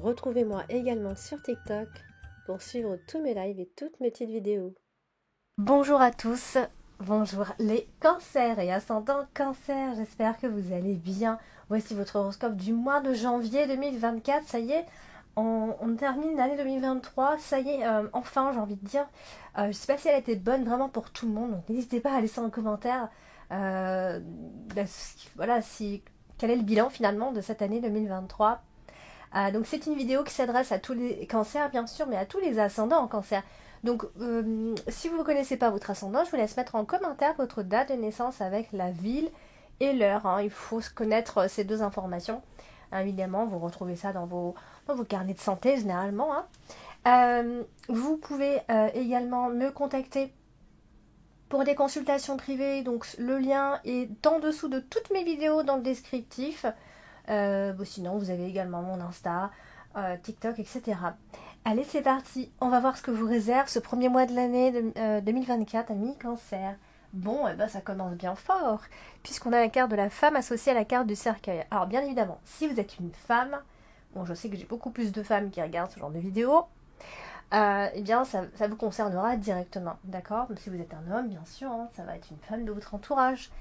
Retrouvez-moi également sur TikTok pour suivre tous mes lives et toutes mes petites vidéos. Bonjour à tous, bonjour les cancers et ascendants cancer, j'espère que vous allez bien. Voici votre horoscope du mois de janvier 2024, ça y est, on termine l'année 2023, ça y est, enfin j'ai envie de dire. Je ne sais pas si elle était bonne vraiment pour tout le monde, donc n'hésitez pas à laisser en commentaire voilà, quel est le bilan finalement de cette année 2023. Donc c'est une vidéo qui s'adresse à tous les cancers bien sûr, mais à tous les ascendants en cancer. Donc si vous ne connaissez pas votre ascendant, je vous laisse mettre en commentaire votre date de naissance avec la ville et l'heure. Il faut connaître ces deux informations. Évidemment, vous retrouvez ça dans vos carnets de santé généralement. Vous pouvez également me contacter pour des consultations privées. Donc le lien est en dessous de toutes mes vidéos dans le descriptif. Sinon, vous avez également mon Insta, TikTok, etc. Allez, c'est parti. On va voir ce que vous réserve ce premier mois de l'année 2024, amis cancer. Bon, ça commence bien fort, puisqu'on a la carte de la femme associée à la carte du cercueil. Alors, bien évidemment, si vous êtes une femme, bon, je sais que j'ai beaucoup plus de femmes qui regardent ce genre de vidéos, eh bien, ça vous concernera directement, d'accord? Si vous êtes un homme, bien sûr, ça va être une femme de votre entourage.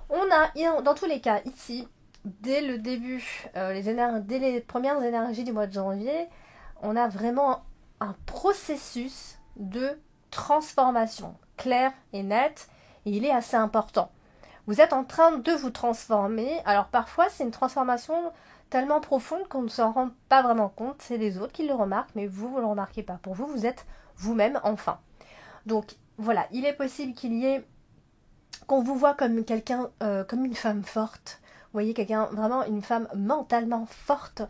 On a, dans tous les cas, ici, dès le début, dès les premières énergies du mois de janvier, on a vraiment un processus de transformation clair et net, et il est assez important. Vous êtes en train de vous transformer, alors parfois c'est une transformation tellement profonde qu'on ne s'en rend pas vraiment compte, c'est les autres qui le remarquent, mais vous ne le remarquez pas. Pour vous, vous êtes vous-même enfin. Donc voilà, il est possible qu'on vous voit comme quelqu'un, comme une femme forte. Vous voyez quelqu'un, vraiment une femme mentalement forte.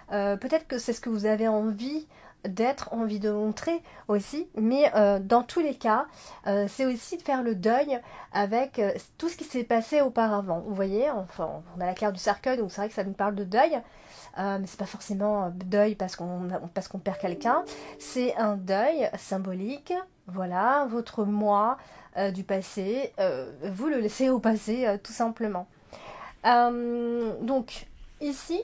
Peut-être que c'est ce que vous avez envie d'être, envie de montrer aussi. Mais dans tous les cas, c'est aussi de faire le deuil avec tout ce qui s'est passé auparavant. Vous voyez, enfin, on a la carte du cercueil, donc c'est vrai que ça nous parle de deuil. Mais c'est pas forcément deuil parce qu'on perd quelqu'un. C'est un deuil symbolique. Voilà, votre moi du passé, vous le laissez au passé tout simplement. Donc ici,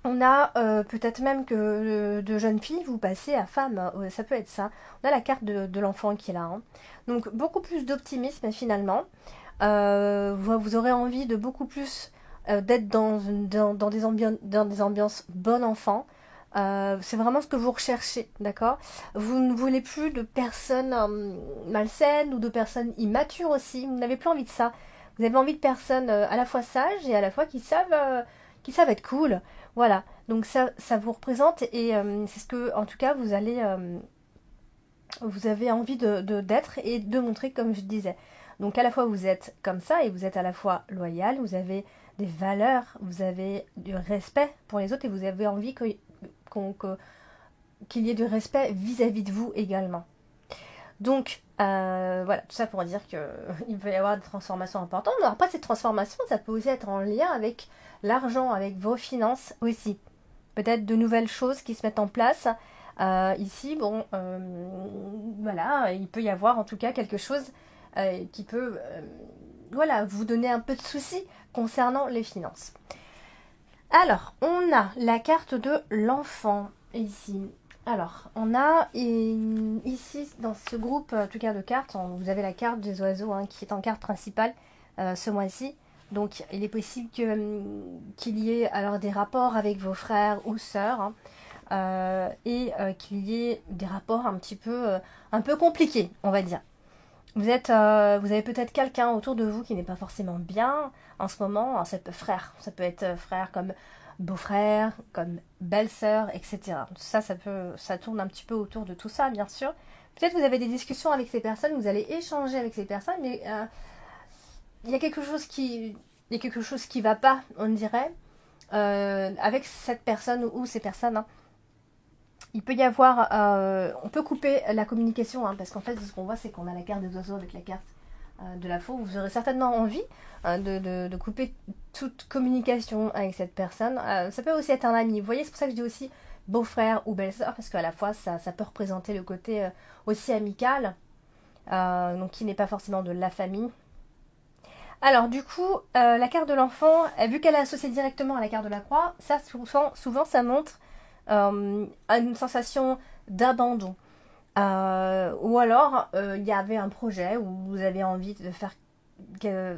on a peut-être même que de jeunes filles, vous passez à femme, ça peut être ça. On a la carte de l'enfant qui est là. Donc beaucoup plus d'optimisme finalement. Vous aurez envie de beaucoup plus d'être dans des ambiances bon enfant. C'est vraiment ce que vous recherchez, d'accord? Vous ne voulez plus de personnes malsaines ou de personnes immatures aussi. Vous n'avez plus envie de ça. Vous avez envie de personnes à la fois sages et à la fois qui savent être cool. Voilà. Donc ça vous représente et c'est ce que, en tout cas, vous avez envie d'être et de montrer comme je disais. Donc à la fois vous êtes comme ça et vous êtes à la fois loyal, vous avez des valeurs, vous avez du respect pour les autres et vous avez envie qu'il y ait du respect vis-à-vis de vous également. Donc, voilà, tout ça pour dire qu'il peut y avoir des transformations importantes. Alors, après, cette transformation, ça peut aussi être en lien avec l'argent, avec vos finances aussi. Peut-être de nouvelles choses qui se mettent en place. Ici, bon, voilà, il peut y avoir en tout cas quelque chose qui peut, voilà, vous donner un peu de soucis concernant les finances. Alors, on a la carte de l'enfant ici. Alors, on a ici, dans ce groupe, en tout cas de cartes, vous avez la carte des oiseaux qui est en carte principale ce mois-ci. Donc, il est possible qu'il y ait alors des rapports avec vos frères ou sœurs et qu'il y ait des rapports un peu compliqués, on va dire. Vous avez peut-être quelqu'un autour de vous qui n'est pas forcément bien en ce moment. Alors, ça peut être frère comme beau-frère, comme belle-sœur, etc. Ça tourne un petit peu autour de tout ça, bien sûr. Peut-être vous avez des discussions avec ces personnes, vous allez échanger avec ces personnes, mais il y a quelque chose qui va pas, on dirait, avec cette personne ou ces personnes. Il peut y avoir, on peut couper la communication, parce qu'en fait, ce qu'on voit, c'est qu'on a la carte des oiseaux avec la carte de la faux. Vous aurez certainement envie de couper toute communication avec cette personne. Ça peut aussi être un ami. Vous voyez, c'est pour ça que je dis aussi beau-frère ou belle-sœur, parce qu'à la fois, ça peut représenter le côté aussi amical, donc qui n'est pas forcément de la famille. Alors, du coup, la carte de l'enfant, vu qu'elle est associée directement à la carte de la croix, ça, souvent ça montre une sensation d'abandon. Ou alors, il y avait un projet où vous avez envie de faire...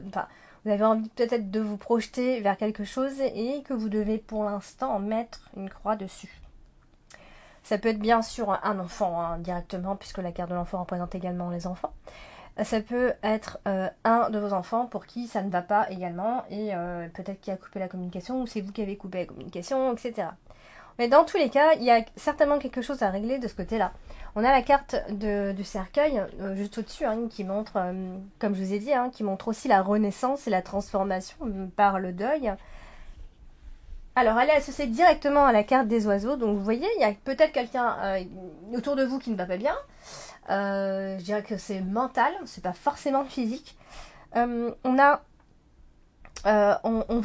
Enfin, vous avez envie peut-être de vous projeter vers quelque chose et que vous devez pour l'instant mettre une croix dessus. Ça peut être bien sûr un enfant hein, directement, puisque la carte de l'enfant représente également les enfants. Ça peut être un de vos enfants pour qui ça ne va pas également, et peut-être qui a coupé la communication, ou c'est vous qui avez coupé la communication, etc. Mais dans tous les cas, il y a certainement quelque chose à régler de ce côté-là. On a la carte du cercueil, juste au-dessus, hein, qui montre, comme je vous ai dit, hein, qui montre aussi la renaissance et la transformation par le deuil. Alors, elle est associée directement à la carte des oiseaux. Donc, vous voyez, il y a peut-être quelqu'un autour de vous qui ne va pas bien. Je dirais que c'est mental, c'est pas forcément physique. On va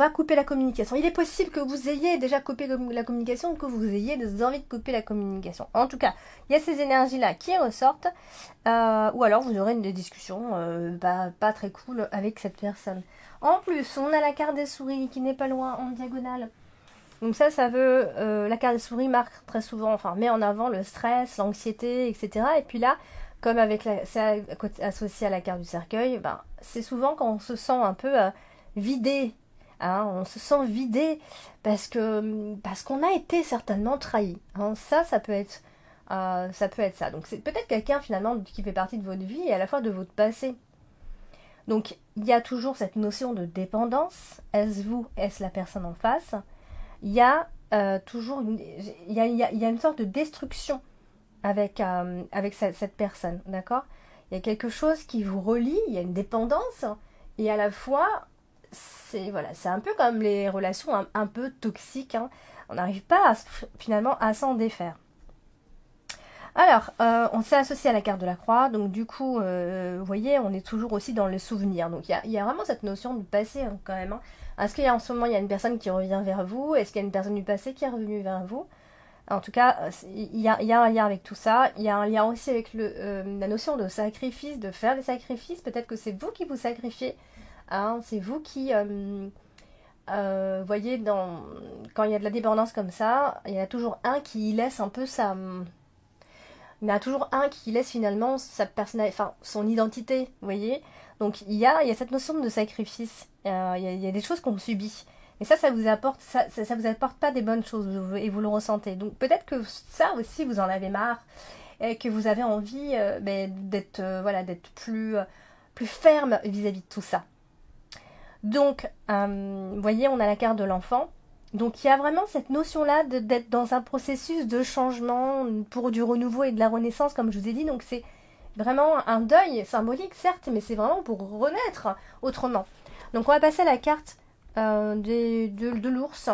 couper la communication. Il est possible que vous ayez déjà coupé la communication, que vous ayez des envies de couper la communication. En tout cas, il y a ces énergies-là qui ressortent. Ou alors, vous aurez des discussions pas très cool avec cette personne. En plus, on a la carte des souris qui n'est pas loin en diagonale. Donc ça veut, la carte des souris marque très souvent, enfin met en avant le stress, l'anxiété, etc. Et puis là, comme c'est associé à la carte du cercueil, ben, c'est souvent quand on se sent un peu vidé, hein, on se sent vidé parce qu'on a été certainement trahi. Hein. Ça peut être ça. Donc c'est peut-être quelqu'un finalement qui fait partie de votre vie et à la fois de votre passé. Donc il y a toujours cette notion de dépendance. Est-ce vous, est-ce la personne en face? Il y a toujours il y a une sorte de destruction avec cette personne, d'accord? Il y a quelque chose qui vous relie, il y a une dépendance, et à la fois, c'est un peu comme les relations un peu toxiques, hein. On n'arrive pas finalement à s'en défaire. Alors, on s'est associé à la carte de la croix, donc du coup, vous voyez, on est toujours aussi dans le souvenir. Donc il y a vraiment cette notion du passé hein, quand même. Hein. Est-ce qu'il y a en ce moment, il y a une personne qui revient vers vous? Est-ce qu'il y a une personne du passé qui est revenue vers vous? En tout cas, il y a un lien avec tout ça. Il y a un lien aussi avec la notion de sacrifice, de faire des sacrifices. Peut-être que c'est vous qui vous sacrifiez. Hein, c'est vous qui... voyez, quand il y a de la dépendance comme ça, il y en a toujours un qui laisse un peu sa... Il y en a toujours un qui laisse finalement sa personnalité, enfin son identité, vous voyez. Donc il y a cette notion de sacrifice. Il y a des choses qu'on subit. Et ça vous apporte, ça vous apporte pas des bonnes choses et vous le ressentez. Donc peut-être que ça aussi vous en avez marre et que vous avez envie d'être plus ferme vis-à-vis de tout ça. Donc vous voyez, on a la carte de l'enfant. Donc il y a vraiment cette notion-là d'être dans un processus de changement pour du renouveau et de la renaissance, comme je vous ai dit. Donc c'est vraiment un deuil symbolique, certes, mais c'est vraiment pour renaître autrement. Donc on va passer à la carte de l'ours.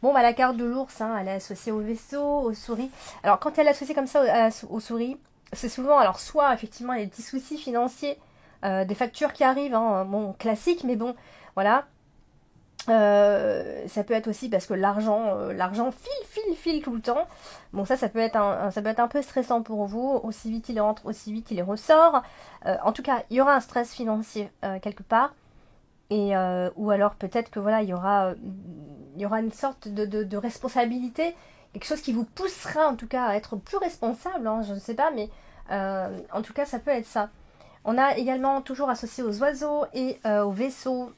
Bon, bah la carte de l'ours, hein, elle est associée au vaisseau, aux souris. Alors quand elle est associée comme ça aux souris, c'est souvent, alors soit effectivement les petits soucis financiers, des factures qui arrivent, hein, bon, classique, mais bon, voilà. Ça peut être aussi parce que l'argent file tout le temps. Bon, ça peut être un peu stressant pour vous. Aussi vite il rentre, aussi vite il ressort. En tout cas, il y aura un stress financier quelque part. Et ou alors peut-être que voilà, il y aura une sorte de responsabilité, quelque chose qui vous poussera en tout cas à être plus responsable. Hein, je ne sais pas, mais en tout cas, ça peut être ça. On a également toujours associé aux oiseaux et aux vaisseaux.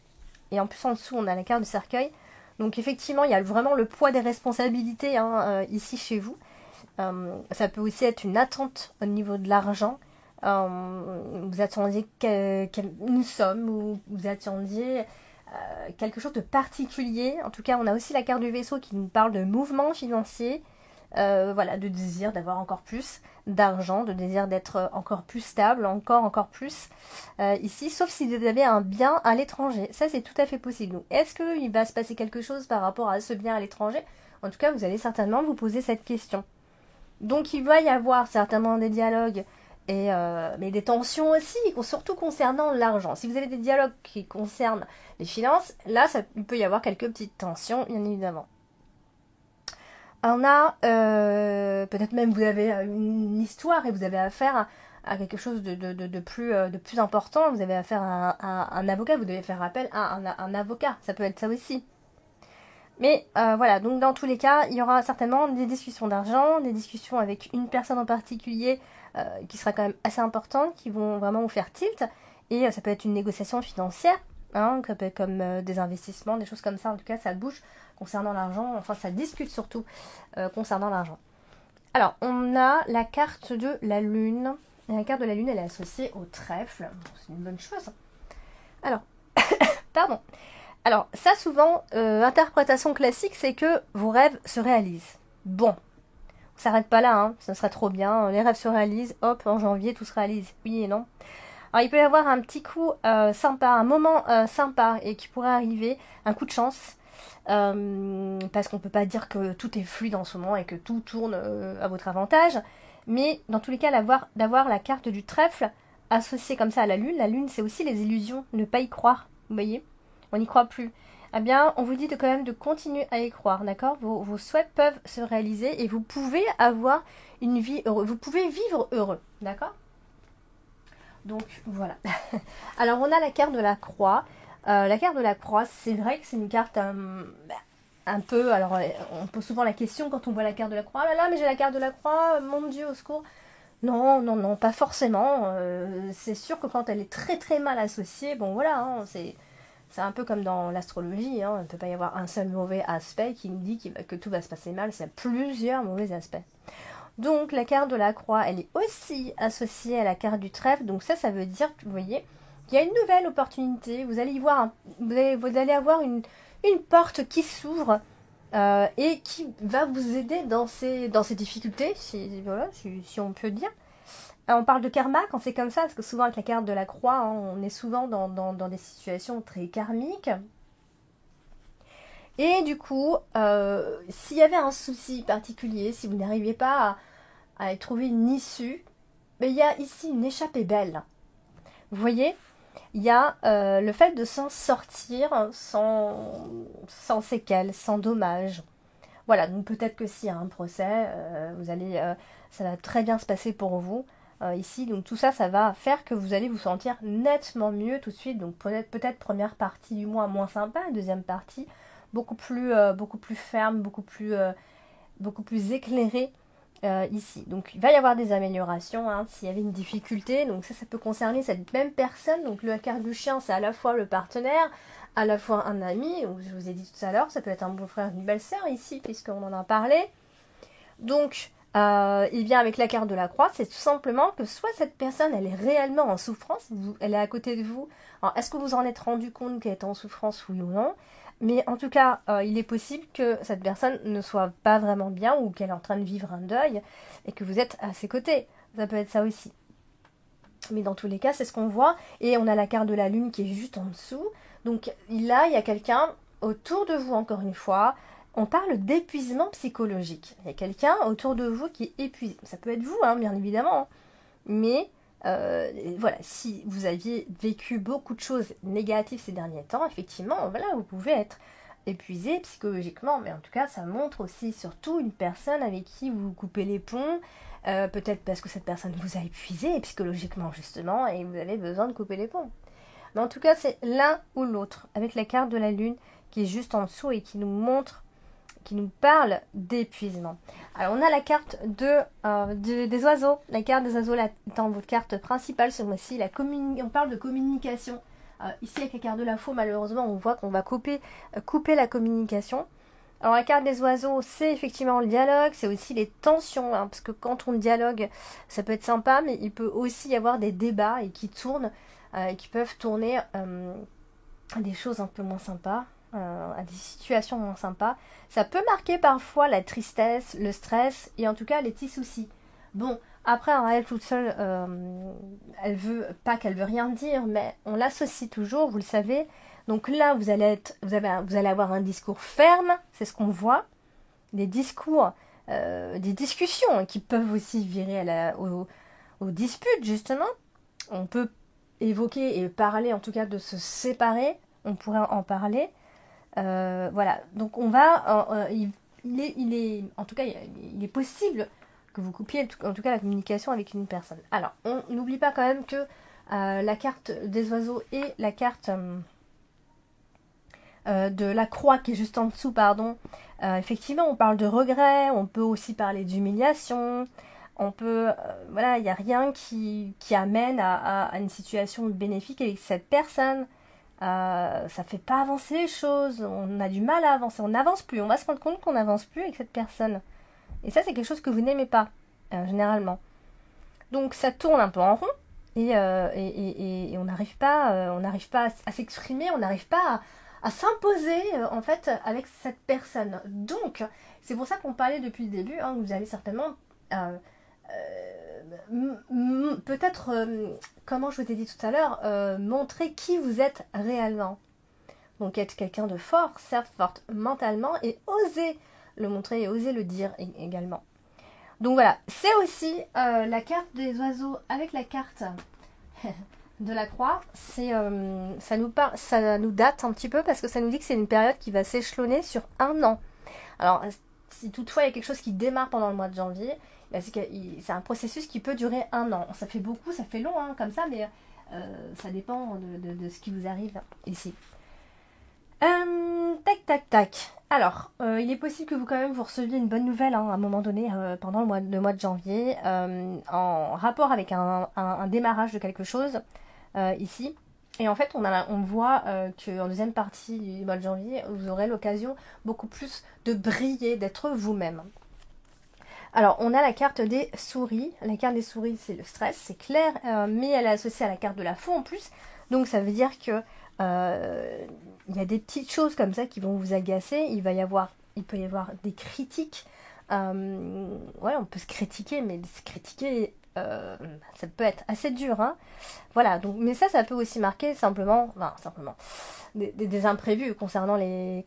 Et en plus en dessous, on a la carte du cercueil. Donc effectivement, il y a vraiment le poids des responsabilités hein, ici chez vous. Ça peut aussi être une attente au niveau de l'argent. Vous attendiez une somme ou vous attendiez quelque chose de particulier. En tout cas, on a aussi la carte du vaisseau qui nous parle de mouvement financier. De désir d'avoir encore plus d'argent, de désir d'être encore plus stable, encore plus ici, sauf si vous avez un bien à l'étranger. Ça, c'est tout à fait possible. Donc, est-ce qu'il va se passer quelque chose par rapport à ce bien à l'étranger? En tout cas, vous allez certainement vous poser cette question. Donc, il va y avoir certainement des dialogues, mais des tensions aussi, surtout concernant l'argent. Si vous avez des dialogues qui concernent les finances, là, il peut y avoir quelques petites tensions, bien évidemment. On a, peut-être même vous avez une histoire et vous avez affaire à quelque chose de plus important. Vous avez affaire à un avocat, vous devez faire appel à un avocat. Ça peut être ça aussi. Mais voilà, donc dans tous les cas, il y aura certainement des discussions d'argent, des discussions avec une personne en particulier qui sera quand même assez importante, qui vont vraiment vous faire tilt. Et ça peut être une négociation financière, hein, ça peut être comme des investissements, des choses comme ça. En tout cas, ça bouge concernant l'argent, enfin ça discute surtout concernant l'argent. Alors, on a la carte de la lune. Et la carte de la lune, elle est associée au trèfle. C'est une bonne chose. Alors, pardon. Alors, ça souvent, interprétation classique, c'est que vos rêves se réalisent. Bon, on s'arrête pas là, hein, ça serait trop bien. Les rêves se réalisent, hop, en janvier, tout se réalise. Oui et non. Alors, il peut y avoir un petit coup sympa, un moment sympa et qui pourrait arriver, un coup de chance. Parce qu'on peut pas dire que tout est fluide en ce moment et que tout tourne à votre avantage. Mais dans tous les cas, d'avoir la carte du trèfle associée comme ça à la lune, c'est aussi les illusions, ne pas y croire, vous voyez, on n'y croit plus. Eh bien, on vous dit quand même de continuer à y croire, d'accord, vos souhaits peuvent se réaliser et vous pouvez avoir une vie heureuse, vous pouvez vivre heureux, d'accord. Donc, voilà. Alors, on a la carte de la croix. La carte de la croix, c'est vrai que c'est une carte un peu... Alors, on pose souvent la question quand on voit la carte de la croix. Ah là là, mais j'ai la carte de la croix, mon Dieu, au secours. Non, non, non, pas forcément. C'est sûr que quand elle est très très mal associée, bon voilà, hein, c'est un peu comme dans l'astrologie. Hein, il ne peut pas y avoir un seul mauvais aspect qui nous dit que tout va se passer mal. C'est plusieurs mauvais aspects. Donc la carte de la croix, elle est aussi associée à la carte du trèfle. Donc ça veut dire, vous voyez, qu'il y a une nouvelle opportunité. Vous allez y voir, vous allez avoir une porte qui s'ouvre et qui va vous aider dans ces difficultés, voilà, si on peut dire. On parle de karma quand c'est comme ça, parce que souvent avec la carte de la croix, hein, on est souvent dans des situations très karmiques. Et du coup, s'il y avait un souci particulier, si vous n'arriviez pas à y trouver une issue, mais il y a ici une échappée belle. Vous voyez, il y a le fait de s'en sortir sans séquelles, sans dommages. Voilà, donc peut-être que s'il y a un procès, ça va très bien se passer pour vous ici. Donc tout ça, ça va faire que vous allez vous sentir nettement mieux tout de suite. Donc peut-être première partie du mois moins sympa, deuxième partie beaucoup plus ferme, beaucoup plus éclairée ici. Donc il va y avoir des améliorations hein, s'il y avait une difficulté. Donc ça peut concerner cette même personne. Donc le carte du chien, c'est à la fois le partenaire, à la fois un ami. Je vous ai dit tout à l'heure, ça peut être un beau-frère, une belle-sœur ici, puisqu'on en a parlé. Donc, et bien avec la carte de la croix, c'est tout simplement que soit cette personne, elle est réellement en souffrance, elle est à côté de vous. Alors, est-ce que vous en êtes rendu compte qu'elle est en souffrance, oui ou non? Mais en tout cas, il est possible que cette personne ne soit pas vraiment bien ou qu'elle est en train de vivre un deuil et que vous êtes à ses côtés. Ça peut être ça aussi. Mais dans tous les cas, c'est ce qu'on voit. Et on a la carte de la lune qui est juste en dessous. Donc là, il y a quelqu'un autour de vous, encore une fois. On parle d'épuisement psychologique. Il y a quelqu'un autour de vous qui est épuisé. Ça peut être vous, hein, bien évidemment. Mais voilà, si vous aviez vécu beaucoup de choses négatives ces derniers temps, effectivement, voilà, vous pouvez être épuisé psychologiquement. Mais en tout cas, ça montre aussi surtout une personne avec qui vous coupez les ponts. Peut-être parce que cette personne vous a épuisé psychologiquement, justement, et vous avez besoin de couper les ponts. Mais en tout cas, c'est l'un ou l'autre, avec la carte de la lune qui est juste en dessous et qui nous montre, qui nous parle d'épuisement. Alors, on a la carte des oiseaux. La carte des oiseaux étant votre carte principale ce mois-ci. On parle de communication. Ici, avec la carte de la faux, malheureusement, on voit qu'on va couper la communication. Alors, la carte des oiseaux, c'est effectivement le dialogue, c'est aussi les tensions, hein, parce que quand on dialogue, ça peut être sympa, mais il peut aussi y avoir des débats et qui tournent, et qui peuvent tourner à des choses un peu moins sympas, à des situations moins sympas. Ça peut marquer parfois la tristesse, le stress et en tout cas les petits soucis. Bon, après, elle toute seule, elle veut pas qu'elle veut rien dire, mais on l'associe toujours, vous le savez. Donc là, vous allez avoir un discours ferme, c'est ce qu'on voit, des discours, des discussions qui peuvent aussi virer aux disputes, justement. On peut évoquer et parler, en tout cas, de se séparer, on pourrait en parler. Voilà, donc on va, en tout cas, il est possible que vous coupiez, en tout cas, la communication avec une personne. Alors, on n'oublie pas quand même que la carte des oiseaux et la carte de la croix qui est juste en dessous, pardon, effectivement, on parle de regret, on peut aussi parler d'humiliation, on peut, voilà, il n'y a rien qui amène à une situation bénéfique avec cette personne. Ça fait pas avancer les choses, on a du mal à avancer, on n'avance plus, on va se rendre compte qu'on n'avance plus avec cette personne. Et ça, c'est quelque chose que vous n'aimez pas, généralement. Donc ça tourne un peu en rond, et on n'arrive pas, à s'exprimer, on n'arrive pas à s'imposer, en fait, avec cette personne. Donc, c'est pour ça qu'on parlait depuis le début, hein, vous allez certainement... peut-être, comment je vous ai dit tout à l'heure, montrer qui vous êtes réellement. Donc être quelqu'un de fort, certes forte mentalement, et oser le montrer et oser le dire également. Donc voilà, c'est aussi la carte des oiseaux avec la carte de la croix. Ça nous date un petit peu parce que ça nous dit que c'est une période qui va s'échelonner sur 1 an. Alors, si toutefois il y a quelque chose qui démarre pendant le mois de janvier, c'est un processus qui peut durer 1 an. Ça fait beaucoup, ça fait long, hein, comme ça, mais ça dépend de ce qui vous arrive ici. Tac, tac, tac. Alors, il est possible que vous receviez une bonne nouvelle, hein, à un moment donné, pendant le mois de janvier, en rapport avec un démarrage de quelque chose, ici. Et en fait, on voit qu'en deuxième partie du mois de janvier, vous aurez l'occasion beaucoup plus de briller, d'être vous-même. Alors, on a la carte des souris. La carte des souris, c'est le stress, c'est clair, mais elle est associée à la carte de la faux en plus. Donc, ça veut dire que il y a des petites choses comme ça qui vont vous agacer. Il peut y avoir des critiques. Ouais, on peut se critiquer, mais se critiquer, ça peut être assez dur, hein. Voilà, donc, mais ça peut aussi marquer simplement des imprévus concernant les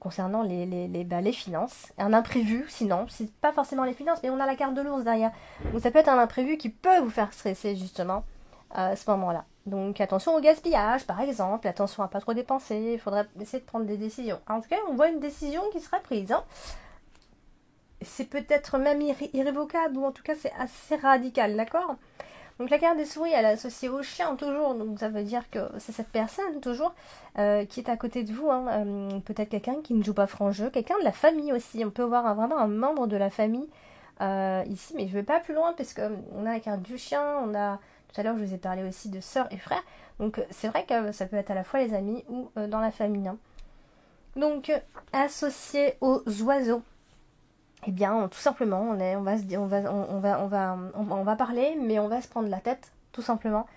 finances. Un imprévu, sinon, c'est pas forcément les finances, mais on a la carte de l'ours derrière. Donc ça peut être un imprévu qui peut vous faire stresser justement à ce moment-là. Donc attention au gaspillage, par exemple, attention à pas trop dépenser, il faudrait essayer de prendre des décisions. En tout cas, on voit une décision qui sera prise, hein. C'est peut-être même irrévocable, ou en tout cas c'est assez radical, d'accord ? Donc la carte des souris, elle est associée au chien toujours, donc ça veut dire que c'est cette personne toujours qui est à côté de vous, hein. Peut-être quelqu'un qui ne joue pas franc jeu, quelqu'un de la famille aussi, on peut voir vraiment un membre de la famille ici, mais je ne vais pas plus loin parce qu'on a la carte du chien, tout à l'heure je vous ai parlé aussi de sœurs et frères, donc c'est vrai que ça peut être à la fois les amis ou dans la famille, hein. Donc associé aux oiseaux. Eh bien, tout simplement, on va parler, mais on va se prendre la tête, tout simplement.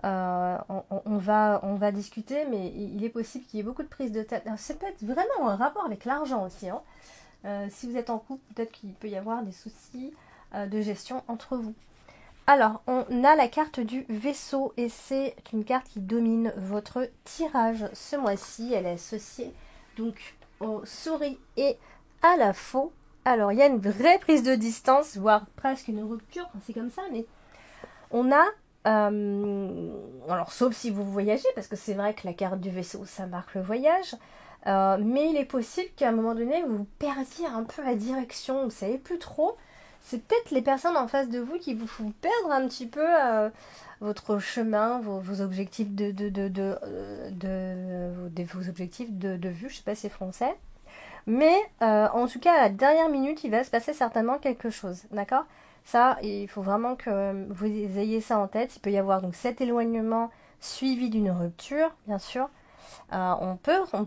On va discuter, mais il est possible qu'il y ait beaucoup de prises de tête. Alors, ça peut être vraiment un rapport avec l'argent aussi, hein. Si vous êtes en couple, peut-être qu'il peut y avoir des soucis de gestion entre vous. Alors, on a la carte du vaisseau, et c'est une carte qui domine votre tirage ce mois-ci. Elle est associée donc aux souris et à la faux. Alors, il y a une vraie prise de distance, voire presque une rupture, c'est comme ça, mais on a... alors, sauf si vous voyagez, parce que c'est vrai que la carte du vaisseau, ça marque le voyage, mais il est possible qu'à un moment donné, vous perdiez un peu la direction, vous ne savez plus trop. C'est peut-être les personnes en face de vous qui vous font perdre un petit peu votre chemin, vos objectifs vos objectifs de vue, je ne sais pas si c'est français. Mais en tout cas, à la dernière minute, il va se passer certainement quelque chose, d'accord ? Ça, il faut vraiment que vous ayez ça en tête. Il peut y avoir donc cet éloignement suivi d'une rupture, bien sûr. On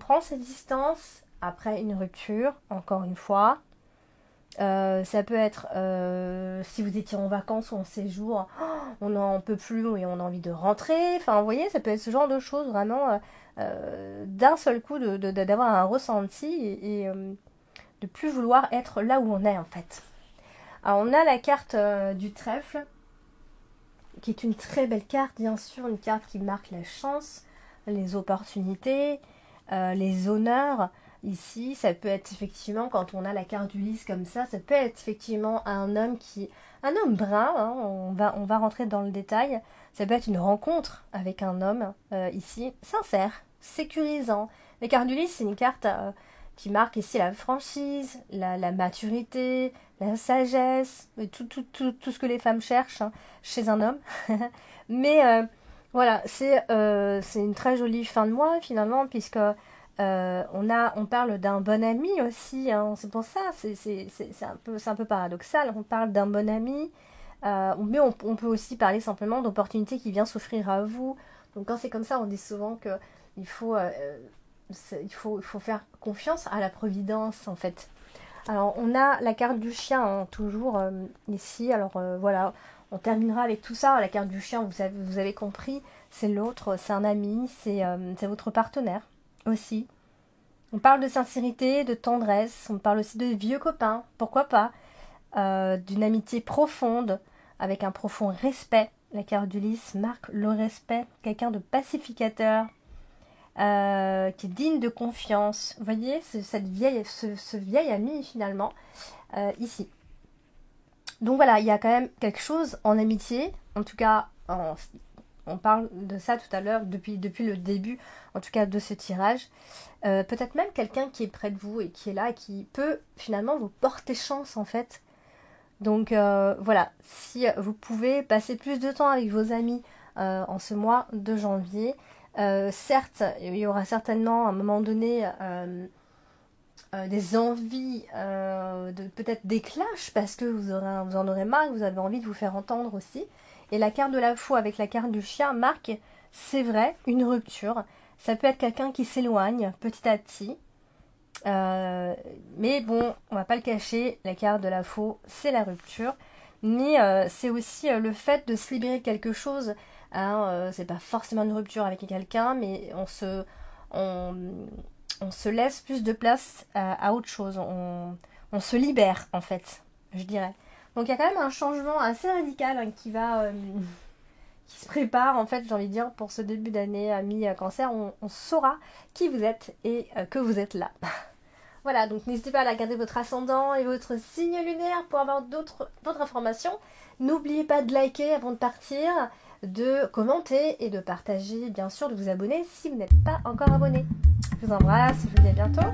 prend ses distances après une rupture, encore une fois. Ça peut être si vous étiez en vacances ou en séjour, on n'en peut plus et on a envie de rentrer. Enfin, vous voyez, ça peut être ce genre de choses vraiment d'un seul coup d'avoir un ressenti et de plus vouloir être là où on est en fait. Alors, on a la carte du trèfle, qui est une très belle carte, bien sûr, une carte qui marque la chance, les opportunités, les honneurs. Ici, ça peut être effectivement, quand on a la carte du lys comme ça peut être effectivement un homme brun, hein, on va rentrer dans le détail. Ça peut être une rencontre avec un homme, ici, sincère, sécurisant. La carte du lys, c'est une carte qui marque ici la franchise, la maturité, la sagesse, tout ce que les femmes cherchent, hein, chez un homme. Mais voilà, c'est une très jolie fin de mois finalement, puisque On parle d'un bon ami aussi, hein, c'est pour ça, c'est un peu paradoxal. On parle d'un bon ami, mais on peut aussi parler simplement d'opportunités qui vient s'offrir à vous. Donc quand c'est comme ça, on dit souvent que il faut, il faut faire confiance à la providence en fait. Alors on a la carte du chien hein, toujours ici. Alors voilà, on terminera avec tout ça. La carte du chien, vous avez compris, c'est l'autre, c'est un ami, c'est votre partenaire aussi. On parle de sincérité, de tendresse, on parle aussi de vieux copains, pourquoi pas, d'une amitié profonde, avec un profond respect. La carte du lys marque le respect, quelqu'un de pacificateur, qui est digne de confiance. Vous voyez, ce vieil ami finalement, ici. Donc voilà, il y a quand même quelque chose en amitié, en tout cas, on parle de ça tout à l'heure, depuis le début, en tout cas de ce tirage. Peut-être même quelqu'un qui est près de vous et qui est là, qui peut finalement vous porter chance en fait. Donc voilà, si vous pouvez passer plus de temps avec vos amis en ce mois de janvier, certes, il y aura certainement à un moment donné des envies, peut-être des clashs, parce que vous en aurez marre, vous avez envie de vous faire entendre aussi. Et la carte de la faux avec la carte du chien marque, c'est vrai, une rupture. Ça peut être quelqu'un qui s'éloigne petit à petit. Mais bon, on va pas le cacher, la carte de la faux, c'est la rupture. Mais c'est aussi le fait de se libérer de quelque chose. Hein, c'est pas forcément une rupture avec quelqu'un, mais on se laisse plus de place à autre chose. On se libère, en fait, je dirais. Donc il y a quand même un changement assez radical hein, qui se prépare, en fait, j'ai envie de dire, pour ce début d'année mi-cancer. On saura qui vous êtes et que vous êtes là. Voilà, donc n'hésitez pas à regarder votre ascendant et votre signe lunaire pour avoir d'autres informations. N'oubliez pas de liker avant de partir, de commenter et de partager, bien sûr, de vous abonner si vous n'êtes pas encore abonné. Je vous embrasse, je vous dis à bientôt.